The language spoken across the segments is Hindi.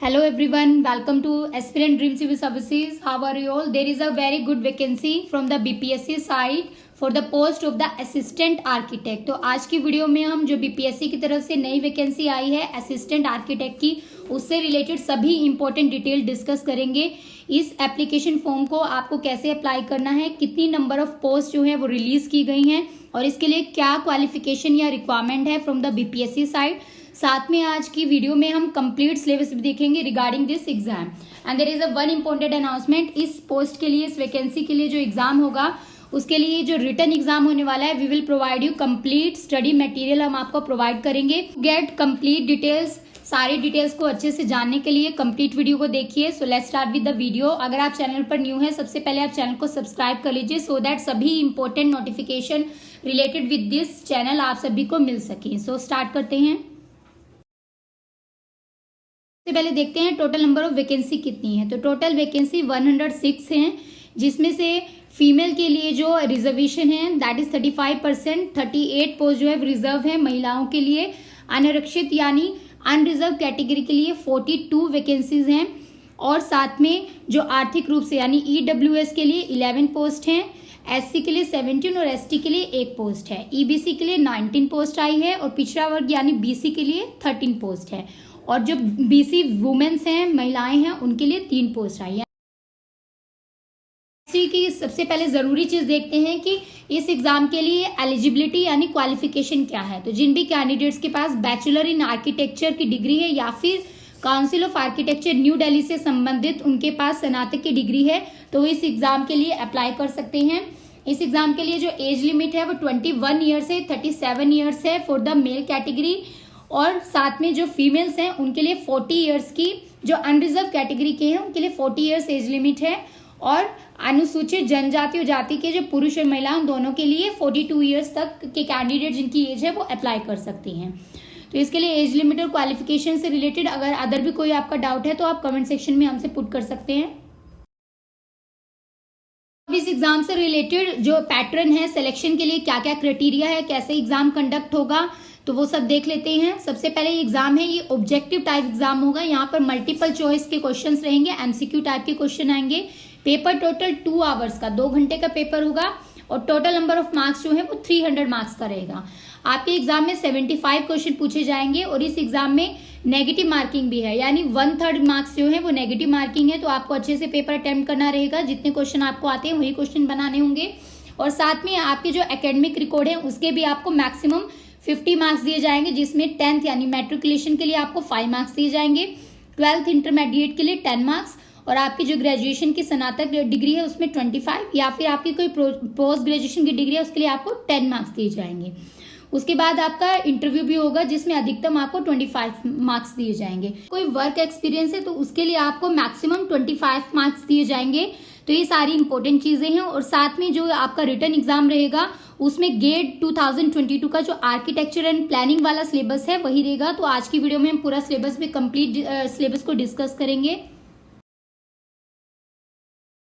Hello everyone, welcome to Aspirant Dream Civil Services. How are you all? There is a very good vacancy from the BPSC side for the post of the Assistant Architect. तो आज की वीडियो में हम जो BPSC की तरफ से नई वैकेंसी आई है असिस्टेंट आर्किटेक्ट की, उससे रिलेटेड सभी इंपॉर्टेंट डिटेल डिस्कस करेंगे। इस एप्लीकेशन फॉर्म को आपको कैसे अप्लाई करना है, कितनी नंबर ऑफ पोस्ट जो है वो रिलीज की गई हैं और इसके लिए क्या क्वालिफिकेशन या रिक्वायरमेंट है फ्रॉम द BPSC साइड। साथ में आज की वीडियो में हम कंप्लीट सिलेबस भी देखेंगे regarding this exam. And there is a one important announcement, इस पोस्ट के लिए, इस वैकेंसी के लिए जो एग्जाम होगा उसके लिए जो रिटर्न एग्जाम होने वाला है, we will provide you complete study material, हम आपको प्रोवाइड करेंगे। गेट कंप्लीट डिटेल्स, सारी डिटेल्स को अच्छे से जानने के लिए कंप्लीट वीडियो को देखिए। So let's start with the video. अगर आप चैनल पर न्यू है, सबसे पहले आप चैनल को सब्सक्राइब कर लीजिए सो दैट सभी important notification related with this channel आप सभी को मिल सके। सो स्टार्ट करते हैं। सबसे पहले देखते हैं टोटल नंबर ऑफ वैकेंसी कितनी है। तो टोटल वैकेंसी 106 हैं, जिसमें से फीमेल के लिए जो रिजर्वेशन है दैट इज 35%, 38 पोस्ट जो है रिजर्व है महिलाओं के लिए। अनारक्षित यानी अनरिजर्व कैटेगरी के लिए 42 वैकेंसीज हैं और साथ में जो आर्थिक रूप से यानी EWS के लिए 11 पोस्ट हैं, SC के लिए 17 और ST के लिए 1 पोस्ट है, EBC के लिए 19 पोस्ट आई है और पिछड़ा वर्ग यानी BC के लिए 13 पोस्ट है और जो BC वुमेन्स हैं, महिलाएं हैं, उनके लिए 3 पोस्ट आई है। की सबसे पहले जरूरी चीज देखते हैं कि इस एग्जाम के लिए एलिजिबिलिटी यानी क्वालिफिकेशन क्या है। तो जिन भी कैंडिडेट्स के पास बैचलर इन आर्किटेक्चर की डिग्री है या फिर council of architecture new Delhi से संबंधित उनके पास स्नातक की डिग्री है तो इस एग्जाम के लिए अप्लाई कर सकते हैं। इस एग्जाम के लिए जो एज लिमिट है वो 21 ईयर्स है, 37 ईयर्स है फॉर द मेल कैटेगरी और साथ में जो फीमेल्स हैं उनके लिए 40 ईयर्स की, जो अनरिजर्व कैटेगरी के हैं उनके लिए 40 ईयर्स एज लिमिट है और अनुसूचित जनजाति और जाति के जो पुरुष और महिला दोनों के लिए 42 ईयर्स तक के कैंडिडेट जिनकी एज है वो अप्लाई कर सकते हैं। तो इसके लिए एज लिमिट और क्वालिफिकेशन से रिलेटेड अगर अदर भी कोई आपका डाउट है तो आप कमेंट सेक्शन में हमसे पुट कर सकते हैं। अब इस एग्जाम से रिलेटेड जो पैटर्न है सिलेक्शन के लिए, क्या क्या क्राइटेरिया है, कैसे एग्जाम कंडक्ट होगा, तो वो सब देख लेते हैं। सबसे पहले ये एग्जाम है, ये ऑब्जेक्टिव टाइप एग्जाम होगा। यहाँ पर मल्टीपल चॉइस के क्वेश्चंस रहेंगे, MCQ टाइप के क्वेश्चन आएंगे। पेपर टोटल 2 आवर्स का, 2 घंटे का पेपर होगा और टोटल नंबर ऑफ मार्क्स जो है वो 300 मार्क्स का रहेगा। आपके एग्जाम में 75 क्वेश्चन पूछे जाएंगे और इस एग्जाम में नेगेटिव मार्किंग भी है, यानी 1/3 मार्क्स जो है वो नेगेटिव मार्किंग है। तो आपको अच्छे से पेपर अटेम्प्ट करना रहेगा, जितने क्वेश्चन आपको आते हैं वही क्वेश्चन बनाने होंगे और साथ में आपके जो एकेडमिक रिकॉर्ड है उसके भी आपको मैक्सिमम 50 मार्क्स दिए जाएंगे, जिसमें 10th यानी मैट्रिकुलेशन के लिए आपको 5 मार्क्स दिए जाएंगे, 12th इंटरमीडिएट के लिए 10 मार्क्स और आपकी जो ग्रेजुएशन की स्नातक डिग्री है उसमें 25 या फिर आपकी कोई पोस्ट ग्रेजुएशन की डिग्री है उसके लिए आपको 10 मार्क्स दिए जाएंगे। उसके बाद आपका इंटरव्यू भी होगा जिसमें अधिकतम आपको 25 मार्क्स दिए जाएंगे। कोई वर्क एक्सपीरियंस है तो उसके लिए आपको मैक्सिमम 25 मार्क्स दिए जाएंगे। तो ये सारी इंपॉर्टेंट चीजें हैं और साथ में जो आपका रिटर्न एग्जाम रहेगा उसमें गेट 2022 का जो आर्किटेक्चर एंड प्लानिंग वाला सिलेबस है वही रहेगा। तो आज की वीडियो में हम पूरा सिलेबस भी कंप्लीट सिलेबस को डिस्कस करेंगे।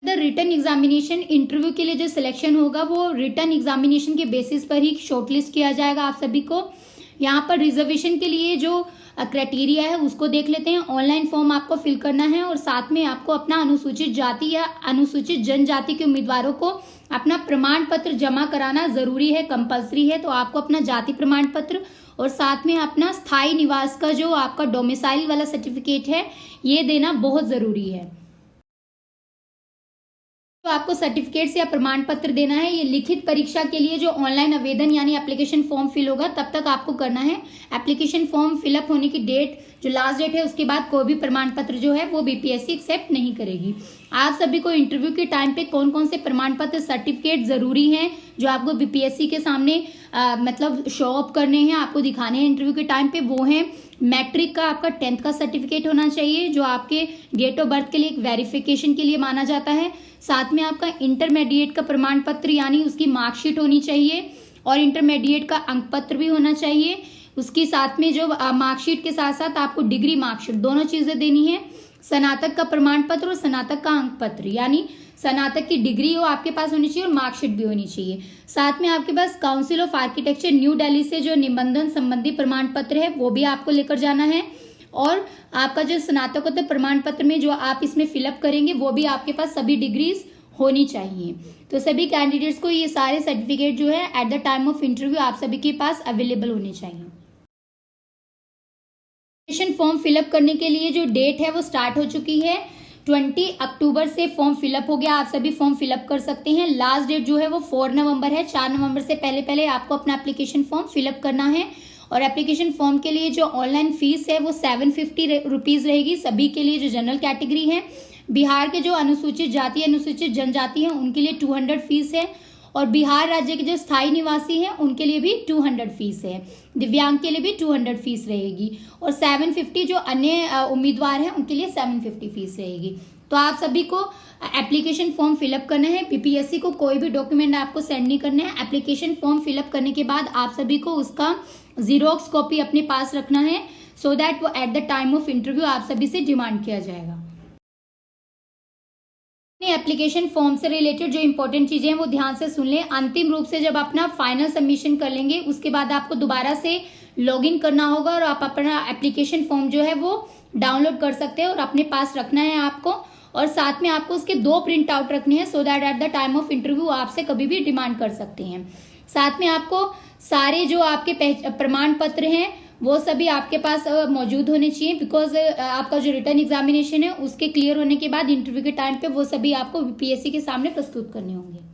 द रिटर्न एग्जामिनेशन, इंटरव्यू के लिए जो सिलेक्शन होगा वो रिटर्न एग्जामिनेशन के बेसिस पर ही शॉर्टलिस्ट किया जाएगा आप सभी को। यहाँ पर रिजर्वेशन के लिए जो क्राइटेरिया है उसको देख लेते हैं। ऑनलाइन फॉर्म आपको फिल करना है और साथ में आपको अपना अनुसूचित जाति या अनुसूचित जनजाति के उम्मीदवारों को अपना प्रमाण पत्र जमा कराना जरूरी है, कंपलसरी है। तो आपको अपना जाति प्रमाण पत्र और साथ में अपना स्थायी निवास का जो आपका डोमिसाइल वाला सर्टिफिकेट है ये देना बहुत जरूरी है। तो आपको सर्टिफिकेट्स या प्रमाण पत्र देना है। ये लिखित परीक्षा के लिए जो ऑनलाइन आवेदन यानी एप्लीकेशन फॉर्म फिल होगा तब तक आपको करना है। एप्लीकेशन फॉर्म फिलअप होने की डेट जो लास्ट डेट है उसके बाद कोई भी प्रमाण पत्र जो है वो BPSC एक्सेप्ट नहीं करेगी। आप सभी को इंटरव्यू के टाइम पे कौन कौन से प्रमाण पत्र सर्टिफिकेट जरूरी हैं जो आपको BPSC के सामने मतलब शो ऑफ करने हैं, आपको दिखाने हैं इंटरव्यू के टाइम पे, वो है मैट्रिक का आपका 10th का सर्टिफिकेट होना चाहिए जो आपके डेट ऑफ बर्थ के लिए एक वेरिफिकेशन के लिए माना जाता है। साथ में आपका इंटरमीडिएट का प्रमाण पत्र यानी उसकी मार्कशीट होनी चाहिए और इंटरमीडिएट का अंक पत्र भी होना चाहिए। उसकी साथ में जो मार्कशीट के साथ साथ आपको डिग्री मार्कशीट दोनों चीजें देनी है। स्नातक का प्रमाण पत्र और स्नातक का अंक पत्र, यानी स्नातक की डिग्री हो आपके पास होनी चाहिए और मार्कशीट भी होनी चाहिए। साथ में आपके पास council of architecture new Delhi से जो निबंधन संबंधी प्रमाण पत्र है वो भी आपको लेकर जाना है। और आपका जो स्नातकोत्तर प्रमाण पत्र में जो आप इसमें फिलअप करेंगे वो भी आपके पास सभी डिग्रीज होनी चाहिए। तो सभी कैंडिडेट्स को ये सारे सर्टिफिकेट जो है at the time of interview आप सभी के पास अवेलेबल होने चाहिए। एप्लीकेशन फॉर्म फिलअप करने के लिए जो डेट है वो स्टार्ट हो चुकी है। 20 अक्टूबर से फॉर्म फिलअप हो गया, आप सभी फॉर्म फिलअप कर सकते हैं। लास्ट डेट जो है वो 4 नवंबर है। 4 नवंबर से पहले पहले आपको अपना एप्लीकेशन फॉर्म फिलअप करना है। और एप्लीकेशन फॉर्म के लिए जो ऑनलाइन फीस है वो 750 रुपीज रहेगी सभी के लिए जो जनरल कैटेगरी है। बिहार के जो अनुसूचित जाति अनुसूचित जनजाति है उनके लिए 200 फीस है, और बिहार राज्य के जो स्थायी निवासी हैं उनके लिए भी 200 फीस है। दिव्यांग के लिए भी 200 फीस रहेगी, और 750 जो अन्य उम्मीदवार हैं उनके लिए 750 फीस रहेगी। तो आप सभी को एप्लीकेशन फॉर्म फिलअप करना है। पीपीएससी को कोई भी डॉक्यूमेंट आपको सेंड नहीं करना है। एप्लीकेशन फॉर्म फिलअप करने के बाद आप सभी को उसका जीरोक्स कॉपी अपने पास रखना है, सो दैट वो at the time of interview आप सभी से डिमांड किया जाएगा। एप्लीकेशन फॉर्म से रिलेटेड जो इंपॉर्टेंट चीजें हैं वो ध्यान से सुन लें। अंतिम रूप से जब अपना फाइनल सबमिशन कर लेंगे उसके बाद आपको दोबारा से लॉगिन करना होगा और आप अपना एप्लीकेशन फॉर्म जो है वो डाउनलोड कर सकते हैं और अपने पास रखना है आपको, और साथ में आपको उसके 2 प्रिंट आउट रखने हैं, so that at the time of interview आपसे कभी भी डिमांड कर सकते हैं। साथ में आपको सारे जो आपके प्रमाण पत्र हैं वो सभी आपके पास मौजूद होने चाहिए, बिकॉज आपका जो रिटर्न एग्जामिनेशन है उसके क्लियर होने के बाद इंटरव्यू के टाइम पे वो सभी आपको बीपीएससी के सामने प्रस्तुत करने होंगे।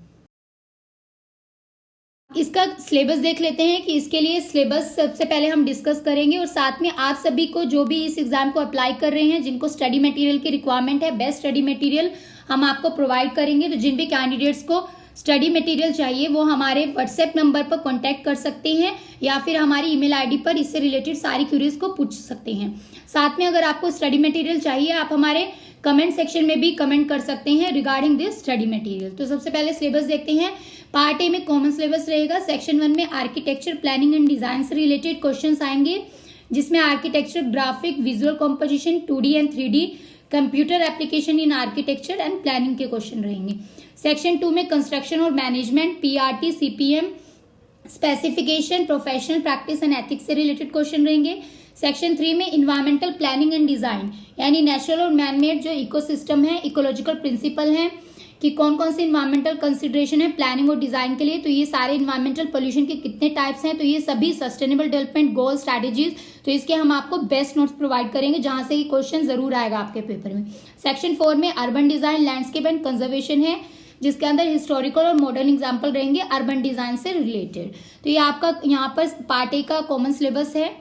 इसका सिलेबस देख लेते हैं कि इसके लिए सिलेबस सबसे पहले हम डिस्कस करेंगे, और साथ में आप सभी को जो भी इस एग्जाम को अप्लाई कर रहे हैं जिनको स्टडी मटेरियल की रिक्वायरमेंट है, बेस्ट स्टडी मटेरियल हम आपको प्रोवाइड करेंगे। तो जिन भी कैंडिडेट्स को स्टडी मटेरियल चाहिए वो हमारे व्हाट्सएप नंबर पर कांटेक्ट कर सकते हैं, या फिर हमारी ईमेल आईडी पर इससे रिलेटेड सारी क्यूरीज को पूछ सकते हैं। साथ में अगर आपको स्टडी मटेरियल चाहिए आप हमारे कमेंट सेक्शन में भी कमेंट कर सकते हैं रिगार्डिंग दिस स्टडी मटेरियल। तो सबसे पहले सिलेबस देखते हैं। पार्ट ए में कॉमन सिलेबस रहेगा। सेक्शन 1 में आर्किटेक्चर प्लानिंग एंड डिजाइन से रिलेटेड क्वेश्चंस आएंगे, जिसमें architecture, graphic, visual composition, 2D and 3D, computer application in architecture and planning के क्वेश्चन रहेंगे। सेक्शन 2 में कंस्ट्रक्शन और management, PRT, CPM, specification, professional practice and ethics से रिलेटेड क्वेश्चन रहेंगे। सेक्शन 3 में इन्वायरमेंटल प्लानिंग एंड डिजाइन, यानी नेचुरल और मैनमेड जो इकोसिस्टम है, इकोलॉजिकल प्रिंसिपल है कि कौन कौन से इन्वायरमेंटल कंसिडरेशन है प्लानिंग और डिजाइन के लिए। तो ये सारे इन्वायरमेंटल पोल्यूशन के कितने टाइप्स हैं, तो ये सभी सस्टेनेबल डेवलपमेंट गोल स्ट्रैटेजीज, तो इसके हम आपको बेस्ट नोट्स प्रोवाइड करेंगे जहां से ये क्वेश्चन जरूर आएगा आपके पेपर में। सेक्शन 4 में urban design, landscape and conservation है, जिसके अंदर हिस्टोरिकल और मॉडर्न एग्जाम्पल रहेंगे अर्बन डिजाइन से रिलेटेड। तो ये आपका यहाँ पर पार्ट ए का कॉमन सिलेबस है।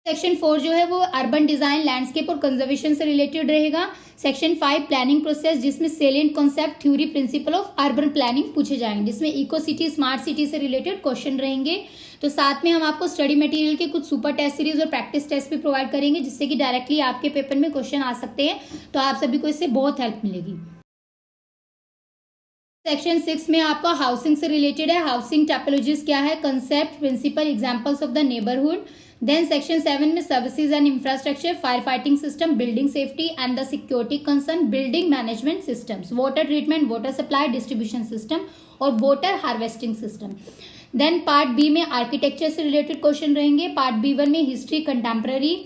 सेक्शन 4 जो है वो अर्बन डिजाइन, लैंडस्केप और कंजर्वेशन से रिलेटेड रहेगा। सेक्शन 5 प्लानिंग प्रोसेस, जिसमें salient concept, theory, principle of urban planning पूछे जाएंगे, जिसमें इको सिटी, स्मार्ट सिटी से रिलेटेड क्वेश्चन रहेंगे। तो साथ में हम आपको स्टडी मटेरियल के कुछ सुपर टेस्ट सीरीज और प्रैक्टिस टेस्ट भी प्रोवाइड करेंगे, जिससे कि डायरेक्टली आपके पेपर में क्वेश्चन आ सकते हैं। तो आप सभी को इससे बहुत हेल्प मिलेगी। सेक्शन 6 में आपका हाउसिंग से रिलेटेड है। हाउसिंग टाइपोलॉजीज क्या है, concept, principle, examples of the neighbourhood. Then section 7 में services and infrastructure, fire fighting system, building safety and the security concern, building management systems, water treatment, water supply distribution system और water harvesting system. Then part B में आर्किटेक्चर से रिलेटेड क्वेश्चन रहेंगे। पार्ट B1 में हिस्ट्री, कंटेम्पररी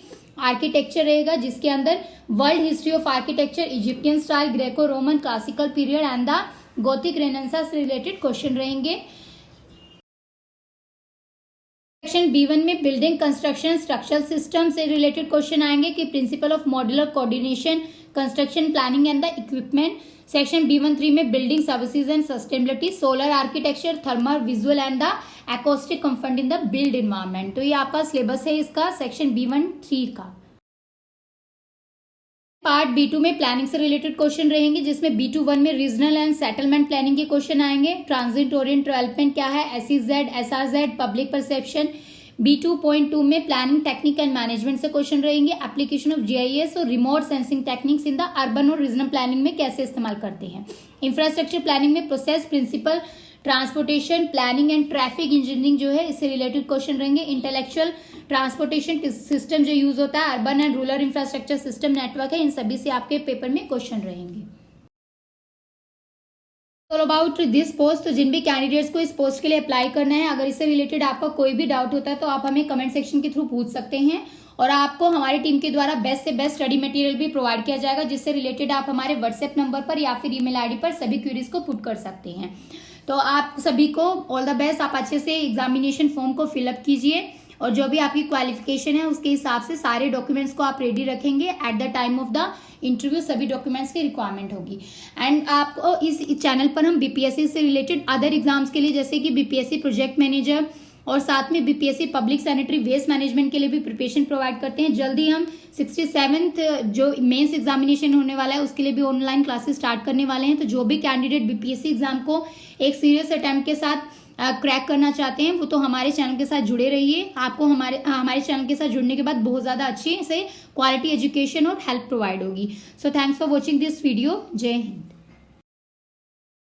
आर्किटेक्चर रहेगा, जिसके अंदर world history of architecture, Egyptian style, Greco Roman, classical period and the Gothic renaissance से रिलेटेड क्वेश्चन रहेंगे। सेक्शन B1 में बिल्डिंग कंस्ट्रक्शन, स्ट्रक्चरल सिस्टम से रिलेटेड क्वेश्चन आएंगे कि principle of modular coordination, construction planning and the equipment. Section B1-3 में building services and sustainability, solar architecture, thermal, visual and the acoustic comfort in the build environment. तो ये आपका सिलेबस है इसका सेक्शन B1-3 का। पार्ट B2 में प्लानिंग से रिलेटेड क्वेश्चन रहेंगे, जिसमें B2-1 में रीजनल एंड सेटलमेंट प्लानिंग के क्वेश्चन आएंगे। ट्रांजिट ओरिएंट डेवलपमेंट क्या है, SEZ, SRZ, public perception. B2.2 में प्लानिंग टेक्निक एंड मैनेजमेंट से क्वेश्चन रहेंगे। एप्लीकेशन ऑफ GIS और remote sensing techniques in the urban और रीजनल प्लानिंग में कैसे इस्तेमाल करते हैं। इंफ्रास्ट्रक्चर प्लानिंग में process, principle, transportation planning and traffic engineering जो है इससे रिलेटेड क्वेश्चन रहेंगे। इंटेलेक्चुअल ट्रांसपोर्टेशन सिस्टम जो यूज होता है, urban and rural infrastructure system network है, इन सभी से आपके पेपर में क्वेश्चन रहेंगे। All about this post. तो जिन भी कैंडिडेट्स को इस पोस्ट के लिए अप्लाई करना है, अगर इससे रिलेटेड आपका कोई भी डाउट होता है तो आप हमें कमेंट सेक्शन के थ्रू पूछ सकते हैं, और आपको हमारी टीम के द्वारा बेस्ट से बेस्ट स्टडी मटेरियल भी प्रोवाइड किया जाएगा, जिससे रिलेटेड आप हमारे व्हाट्सएप नंबर पर या फिर ईमेल आईडी पर सभी क्वेरीज को पुट कर सकते हैं। तो आप सभी को ऑल द बेस्ट। आप अच्छे से एग्जामिनेशन फॉर्म को फिलअप कीजिए, और जो भी आपकी क्वालिफिकेशन है उसके हिसाब से सारे डॉक्यूमेंट्स को आप रेडी रखेंगे at the time of the interview. सभी डॉक्यूमेंट्स की रिक्वायरमेंट होगी। एंड आपको इस चैनल पर हम बीपीएससी से रिलेटेड अदर एग्जाम्स के लिए, जैसे कि बीपीएससी प्रोजेक्ट मैनेजर और साथ में BPSC public sanitary waste management के लिए भी प्रिपरेशन प्रोवाइड करते हैं। जल्दी हम 67th जो मेंस एग्जामिनेशन होने वाला है उसके लिए भी ऑनलाइन क्लासेस स्टार्ट करने वाले हैं। तो जो भी कैंडिडेट बीपीएससी एग्जाम को एक सीरियस अटेम्प्ट के साथ क्रैक करना चाहते हैं, वो तो हमारे चैनल के साथ जुड़े रहिए। आपको हमारे चैनल के साथ जुड़ने के बाद बहुत ज़्यादा अच्छी से क्वालिटी एजुकेशन और हेल्प प्रोवाइड होगी। So thanks for watching this video. जय हिंद।